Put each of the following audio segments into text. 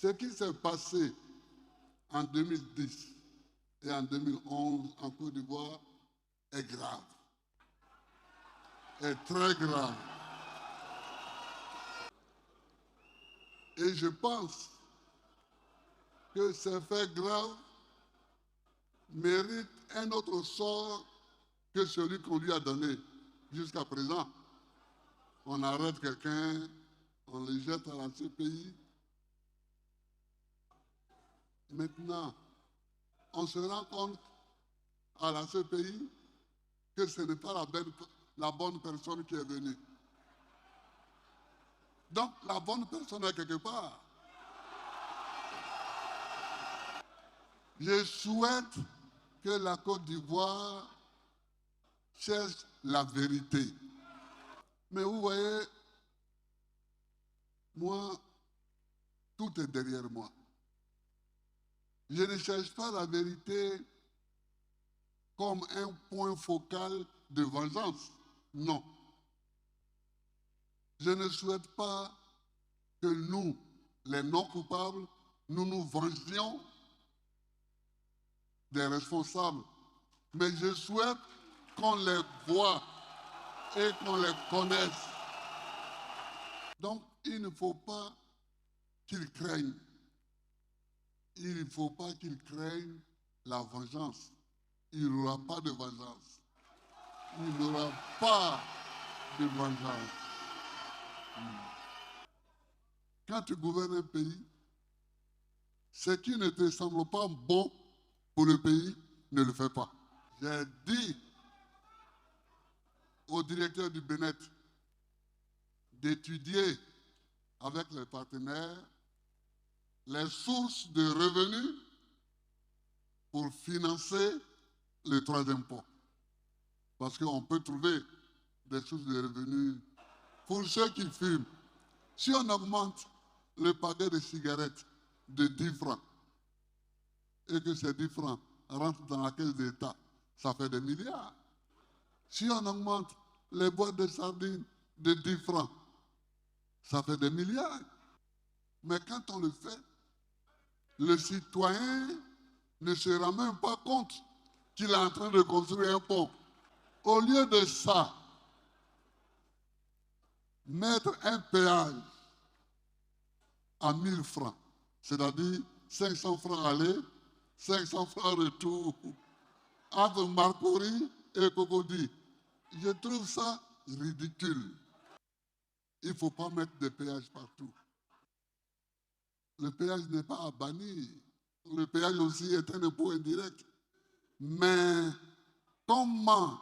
Ce qui s'est passé en 2010 et en 2011 en Côte d'Ivoire est grave, est très grave. Et je pense que ces faits graves méritent un autre sort que celui qu'on lui a donné jusqu'à présent. On arrête quelqu'un, on le jette à la CPI. Maintenant, on se rend compte à la CPI que ce n'est pas la bonne personne qui est venue. Donc, la bonne personne est quelque part. Je souhaite que la Côte d'Ivoire cherche la vérité. Mais vous voyez, moi, tout est derrière moi. Je ne cherche pas la vérité comme un point focal de vengeance. Non. Je ne souhaite pas que nous, les non-coupables, nous nous vengions des responsables. Mais je souhaite qu'on les voie et qu'on les connaisse. Donc, il ne faut pas qu'ils craignent. Il ne faut pas qu'ils craignent la vengeance. Il n'y aura pas de vengeance. Il n'y aura pas de vengeance. Quand tu gouvernes un pays, ce qui ne te semble pas bon pour le pays, ne le fais pas. J'ai dit au directeur du BNET d'étudier avec les partenaires les sources de revenus pour financer le troisième pont. Parce qu'on peut trouver des sources de revenus pour ceux qui fument. Si on augmente le paquet de cigarettes de 10 francs et que ces 10 francs rentrent dans la caisse d'État, ça fait des milliards. Si on augmente les boîtes de sardines de 10 francs, ça fait des milliards. Mais quand on le fait, le citoyen ne se rend même pas compte qu'il est en train de construire un pont. Au lieu de ça, mettre un péage à 1000 francs, c'est-à-dire 500 francs aller, 500 francs retour, entre Marcory et Cocody. Je trouve ça ridicule. Il ne faut pas mettre des péages partout. Le péage n'est pas à bannir. Le péage aussi est un impôt indirect. Mais comment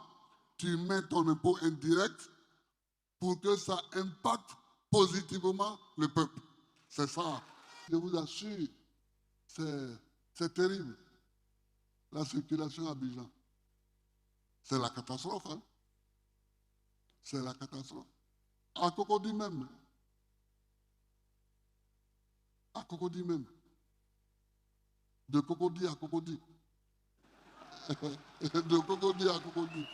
tu mets ton impôt indirect pour que ça impacte positivement le peuple? C'est ça. Je vous assure, c'est terrible. La circulation à Abidjan, c'est la catastrophe. Hein? C'est la catastrophe. À Cocody même. À Cocody même. De Cocody à Cocody. De Cocody à Cocody.